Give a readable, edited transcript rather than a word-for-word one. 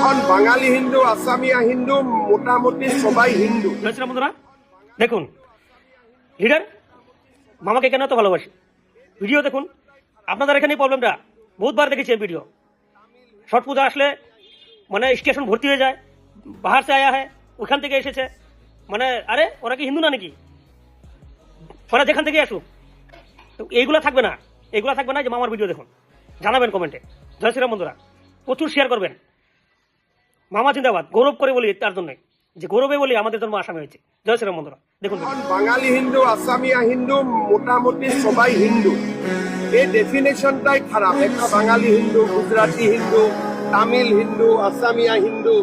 এখন বাঙালি হিন্দু, আসামিয়া হিন্দু, মোটামুটি সবাই হিন্দু। বন্ধুরা দেখুন, লিডার মামাকে কেন এত ভালোবাসি, ভিডিও দেখুন। আপনাদের এখানেই প্রবলেমটা, বহুতবার দেখেছি এই ভিডিও। ছট পূজা আসলে মানে স্টেশন ভর্তি হয়ে যায়, বাহার সে আয়া হ্যাঁ, ওখান থেকে এসেছে, মানে আরে ওরা কি হিন্দু না নাকি, ওরা যেখান থেকে আসুক। তো এইগুলো থাকবে না, এইগুলো থাকবে না। যে মামার ভিডিও দেখুন, জানাবেন কমেন্টে। জয় শ্রীরাম বন্ধুরা, প্রচুর শেয়ার করবেন। মামা জিন্দাবাদ, গৌরব করে বলি তার জন্য, যে গৌরবে বলি আমাদের জন্ম আসামে হয়েছে। জয় শ্রীরাম বন্ধুরা দেখুন। এখন বাঙালি হিন্দু, আসামিয়া হিন্দু, মোটামুটি সবাই হিন্দু। এই ডেফিনেশনটাই খারাপ। একটা বাঙালি হিন্দু, গুজরাটি হিন্দু, তামিল হিন্দু, আসামিয়া হিন্দু।